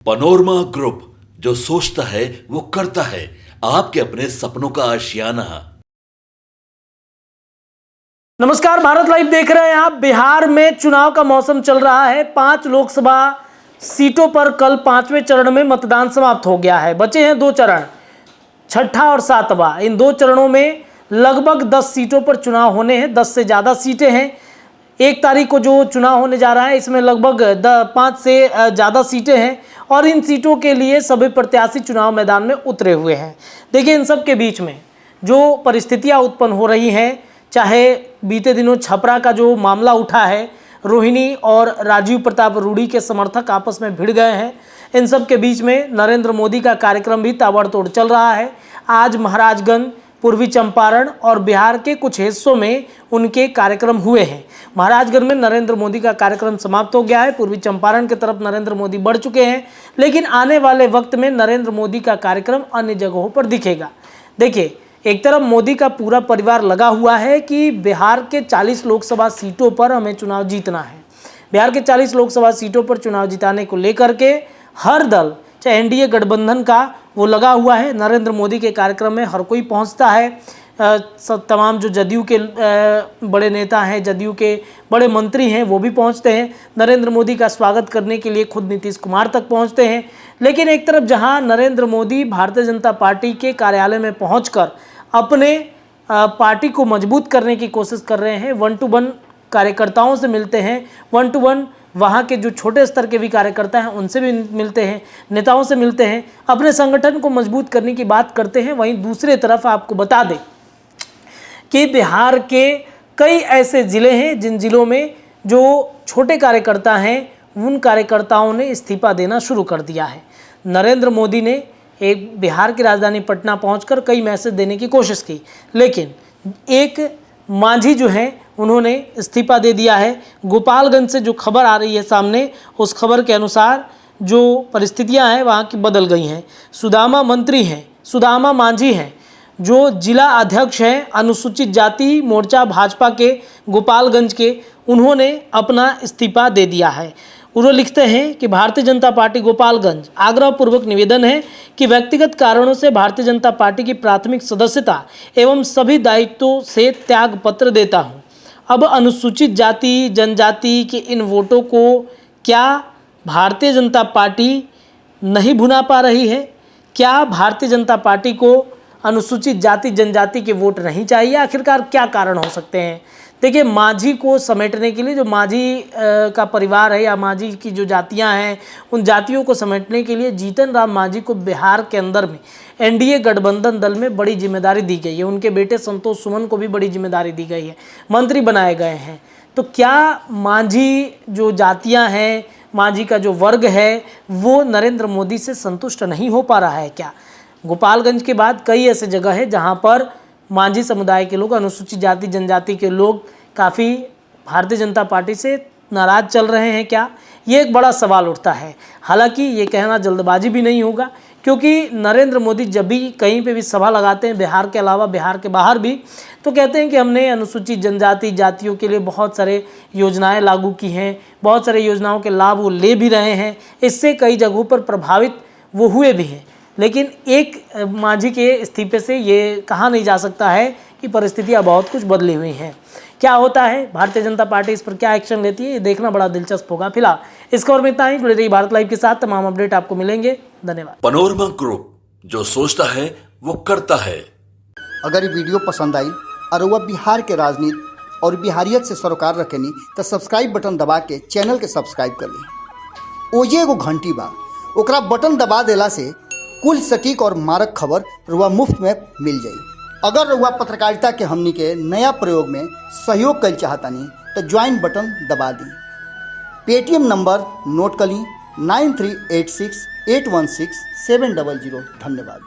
Panorama group, जो सोचता है वो करता है। आपके अपने सपनों का आशियाना। नमस्कार, भारत लाइव देख रहे हैं आप। बिहार में चुनाव का मौसम चल रहा है। 5 लोकसभा सीटों पर कल 5वें चरण में मतदान समाप्त हो गया है। बचे हैं 2 चरण, छठा और 7वां। इन 2 चरणों में लगभग 10 सीटों पर चुनाव होने हैं। 10 से ज़्यादा सीटें हैं। 1 तारीख को जो चुनाव होने जा रहा है, इसमें लगभग 5 से ज़्यादा सीटें हैं और इन सीटों के लिए सभी प्रत्याशी चुनाव मैदान में उतरे हुए हैं। देखिए, इन सब के बीच में जो परिस्थितियां उत्पन्न हो रही हैं, चाहे बीते दिनों छपरा का जो मामला उठा है, रोहिणी और राजीव प्रताप रूडी के समर्थक आपस में भिड़ गए हैं। इन सब के बीच में नरेंद्र मोदी का कार्यक्रम भी ताबड़तोड़ चल रहा है। आज महाराजगंज, पूर्वी चंपारण और बिहार के कुछ हिस्सों में उनके कार्यक्रम हुए हैं। महाराजगंज में नरेंद्र मोदी का कार्यक्रम समाप्त हो गया है। पूर्वी चंपारण की तरफ नरेंद्र मोदी बढ़ चुके हैं, लेकिन आने वाले वक्त में नरेंद्र मोदी का कार्यक्रम अन्य जगहों पर दिखेगा। देखिए, एक तरफ मोदी का पूरा परिवार लगा हुआ है कि बिहार के 40 लोकसभा सीटों पर हमें चुनाव जीतना है। बिहार के 40 लोकसभा सीटों पर चुनाव जिताने को लेकर के हर दल, चाहे एनडीए गठबंधन का, वो लगा हुआ है। नरेंद्र मोदी के कार्यक्रम में हर कोई पहुंचता है। तमाम जो जदयू के बड़े नेता हैं, जदयू के बड़े मंत्री हैं, वो भी पहुंचते हैं। नरेंद्र मोदी का स्वागत करने के लिए खुद नीतीश कुमार तक पहुंचते हैं। लेकिन एक तरफ जहां नरेंद्र मोदी भारतीय जनता पार्टी के कार्यालय में पहुंचकर अपने पार्टी को मजबूत करने की कोशिश कर रहे हैं, 1 to 1 कार्यकर्ताओं से मिलते हैं, 1 to 1 वहाँ के जो छोटे स्तर के भी कार्यकर्ता हैं उनसे भी मिलते हैं, नेताओं से मिलते हैं, अपने संगठन को मजबूत करने की बात करते हैं। वहीं दूसरे तरफ आपको बता दें कि बिहार के कई ऐसे ज़िले हैं जिन ज़िलों में जो छोटे कार्यकर्ता हैं, उन कार्यकर्ताओं ने इस्तीफा देना शुरू कर दिया है। नरेंद्र मोदी ने एक बिहार की राजधानी पटना पहुंचकर कई मैसेज देने की कोशिश की, लेकिन एक मांझी जो हैं उन्होंने इस्तीफा दे दिया है। गोपालगंज से जो खबर आ रही है सामने, उस खबर के अनुसार जो परिस्थितियां हैं वहाँ की बदल गई हैं। सुदामा मंत्री हैं, सुदामा मांझी हैं, जो जिला अध्यक्ष हैं अनुसूचित जाति मोर्चा भाजपा के गोपालगंज के, उन्होंने अपना इस्तीफा दे दिया है। उन्होंने लिखते हैं कि भारतीय जनता पार्टी गोपालगंज, आग्रहपूर्वक निवेदन है कि व्यक्तिगत कारणों से भारतीय जनता पार्टी की प्राथमिक सदस्यता एवं सभी दायित्वों से त्याग पत्र देता हूं। अब अनुसूचित जाति जनजाति के इन वोटों को क्या भारतीय जनता पार्टी नहीं भुना पा रही है? क्या भारतीय जनता पार्टी को अनुसूचित जाति जनजाति के वोट नहीं चाहिए? आखिरकार क्या कारण हो सकते हैं? देखिए, मांझी को समेटने के लिए, जो मांझी का परिवार है या मांझी की जो जातियां हैं, उन जातियों को समेटने के लिए जीतन राम मांझी को बिहार के अंदर में एनडीए गठबंधन दल में बड़ी जिम्मेदारी दी गई है। उनके बेटे संतोष सुमन को भी बड़ी जिम्मेदारी दी गई है, मंत्री बनाए गए हैं। तो क्या मांझी जो जातियाँ हैं, मांझी का जो वर्ग है, वो नरेंद्र मोदी से संतुष्ट नहीं हो पा रहा है क्या? गोपालगंज के बाद कई ऐसे जगह है जहाँ पर मांझी समुदाय के लोग, अनुसूचित जाति जनजाति के लोग काफ़ी भारतीय जनता पार्टी से नाराज़ चल रहे हैं क्या? ये एक बड़ा सवाल उठता है। हालांकि ये कहना जल्दबाजी भी नहीं होगा, क्योंकि नरेंद्र मोदी जब भी कहीं पे भी सभा लगाते हैं, बिहार के अलावा बिहार के बाहर भी, तो कहते हैं कि हमने अनुसूचित जनजाति जातियों के लिए बहुत सारे योजनाएं लागू की हैं, बहुत सारे योजनाओं के लाभ वो ले भी रहे हैं। इससे कई जगहों पर प्रभावित वो हुए भी हैं। लेकिन एक मांझी के इस्तीफे से ये कहा नहीं जा सकता है कि परिस्थितियां बहुत कुछ बदली हुई हैं। क्या होता है, भारतीय जनता पार्टी इस पर क्या एक्शन लेती है, ये देखना बड़ा दिलचस्प होगा। फिलहाल इस खबर में इतना ही। जुड़े रहिए भारत लाइव के साथ, तमाम अपडेट आपको मिलेंगे। धन्यवाद। पनोरमा ग्रुप, जो सोचता है वो करता है। अगर ये वीडियो पसंद आई और वह बिहार के राजनीति और बिहारियत से सरोकार रखेनी तो सब्सक्राइब बटन दबा के चैनल के सब्सक्राइब कर ली। ओजे एगो घंटी बा, ओकरा बटन दबा देला से कुल सटीक और मारक खबर रुआ मुफ्त में मिल जाई। अगर रुआ पत्रकारिता के हमनी के नया प्रयोग में सहयोग कर चाहतानी तो ज्वाइन बटन दबा दी। पेटीएम नंबर नोट कर ली 9386816700। धन्यवाद।